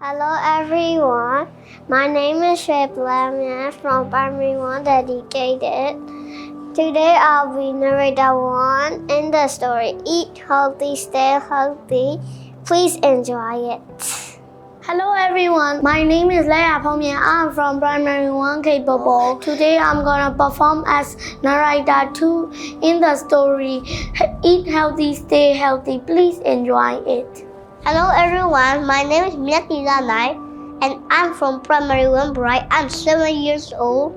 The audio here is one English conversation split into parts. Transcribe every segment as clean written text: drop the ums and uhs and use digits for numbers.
Hello everyone, my name is Stella from Primary 1 dedicated. Today I'll be narrator 1 in the story Eat Healthy, Stay Healthy. Please enjoy it. Hello everyone, my name is Leia Pomia. I'm from Primary 1 capable. Today I'm gonna perform as narrator 2 in the story Eat Healthy, Stay Healthy. Please enjoy it. Hello everyone, my name is NIEC and I'm from Primary 1 Bright. I'm 7 years old.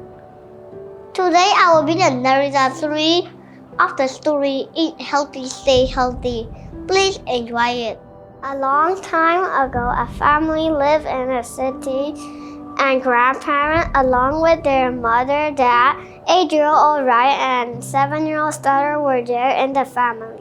Today I will be the narrator 3 of the story Eat Healthy, Stay Healthy. Please enjoy it. A long time ago, a family lived in a city, and grandparents, along with their mother, dad, 8-year-old Ryan, and 7-year-old Stella were there in the family.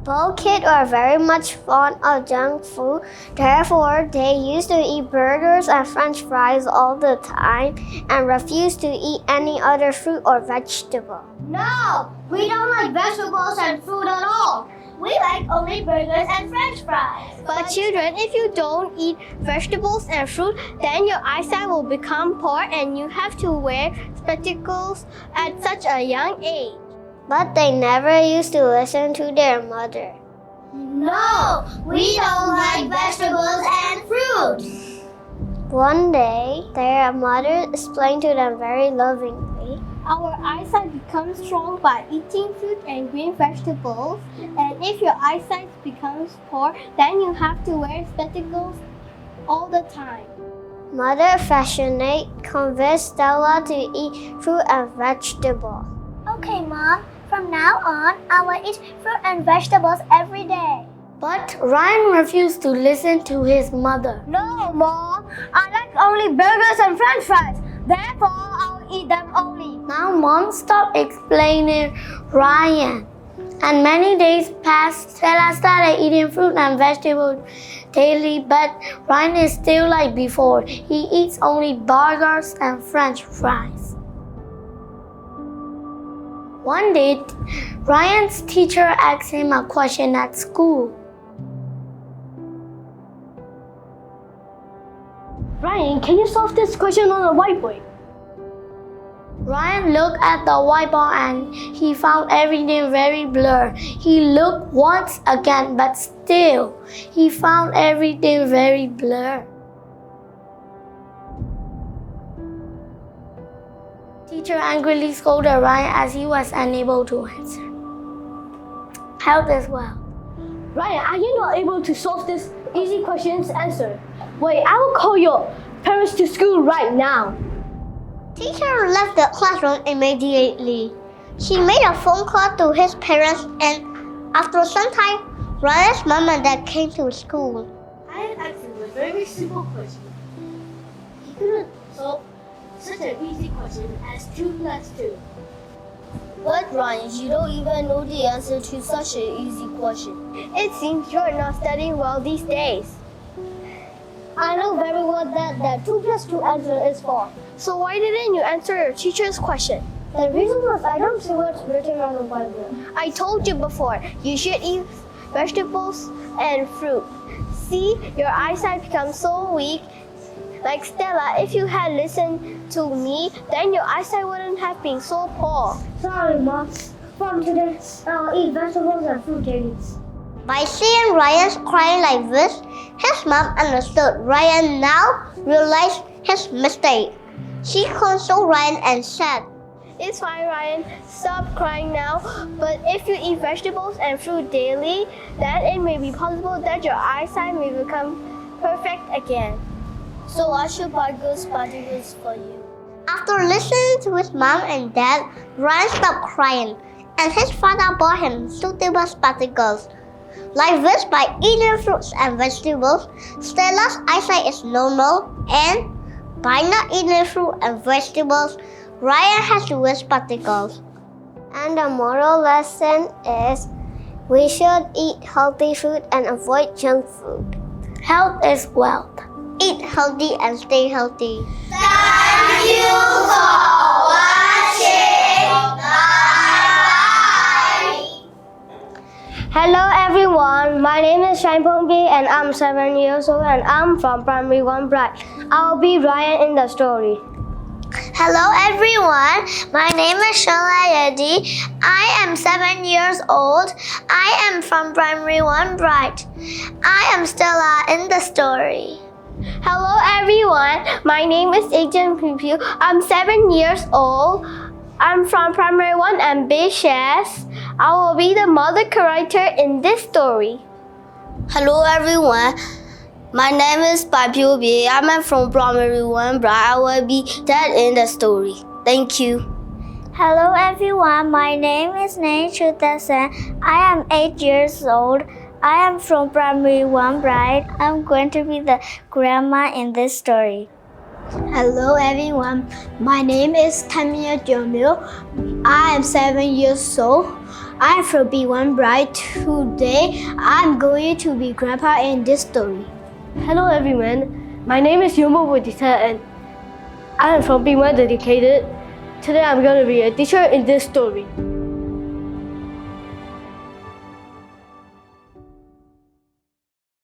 Both kids were very much fond of junk food, therefore they used to eat burgers and french fries all the time and refused to eat any other fruit or vegetable. No, we don't like vegetables and fruit at all. We like only burgers and french fries. But children, if you don't eat vegetables and fruit, then your eyesight will become poor and you have to wear spectacles at such a young age. But they never used to listen to their mother. No, we don't like vegetables and fruits. One day, their mother explained to them very lovingly, Our eyesight becomes strong by eating fruit and green vegetables. And if your eyesight becomes poor, then you have to wear spectacles all the time. Mother Affectionate convinced Stella to eat fruit and vegetables. Okay, Mom. From now on, I will eat fruit and vegetables every day. But Ryan refused to listen to his mother. No, Mom. I like only burgers and french fries. Therefore, I will eat them only. Now Mom stopped explaining Ryan. And many days passed. Stella started eating fruit and vegetables daily, but Ryan is still like before. He eats only burgers and french fries. One day, Ryan's teacher asked him a question at school. Ryan, can you solve this question on the whiteboard? Ryan looked at the whiteboard and he found everything very blurred. He looked once again, but still, he found everything very blurred. Teacher angrily scolded Ryan as he was unable to answer. Health is wealth. Ryan, are you not able to solve this easy question's answer? Wait, I will call your parents to school right now. Teacher left the classroom immediately. She made a phone call to his parents, and after some time, Ryan's mom and dad came to school. I had asked him a very simple question. He couldn't solve such an easy question as 2 plus 2. But Ryan, you don't even know the answer to such an easy question. It seems you're not studying well these days. I know very well that the 2 plus 2 answer is 4. So why didn't you answer your teacher's question? The reason was I don't see what's written on the whiteboard. I told you before, you should eat vegetables and fruit. See, your eyesight becomes so weak. Like Stella, if you had listened to me, then your eyesight wouldn't have been so poor. Sorry, Mom. From today, I'll eat vegetables and fruit daily. By seeing Ryan crying like this, his mom understood. Ryan now realized his mistake. She consoled Ryan and said, It's fine, Ryan. Stop crying now. But if you eat vegetables and fruit daily, then it may be possible that your eyesight may become perfect again. So I should buy good spectacles for you. After listening to his mom and dad, Ryan stopped crying, and his father bought him suitable spectacles. Like this, by eating fruits and vegetables, Stella's eyesight is normal, and by not eating fruit and vegetables, Ryan has to wear spectacles. And the moral lesson is, we should eat healthy food and avoid junk food. Health is wealth. Eat healthy and stay healthy. Thank you for watching. Bye. Hello everyone, my name is Shainpong B and I'm 7 years old and I'm from Primary 1 Bright. I'll be Ryan in the story. Hello everyone, my name is Stella. I am 7 years old. I am from Primary 1 Bright. I am Stella in the story. Hello everyone, my name is Agent Piu. I'm 7 years old. I'm from Primary 1 Ambitious. I will be the mother character in this story. Hello everyone. My name is Pai Piu B. I'm from Primary 1 Bright. I will be dad in the story. Thank you. Hello everyone, my name is nutritious. I am 8 years old. I am from Primary 1 Bright. I'm going to be the grandma in this story. Hello everyone, my name is Tamia Jonil. I am 7 years old. I'm from B1 Bright. Today I'm going to be grandpa in this story. Hello everyone, my name is Yumo Budita and I am from B1 Dedicated. Today I'm going to be a teacher in this story.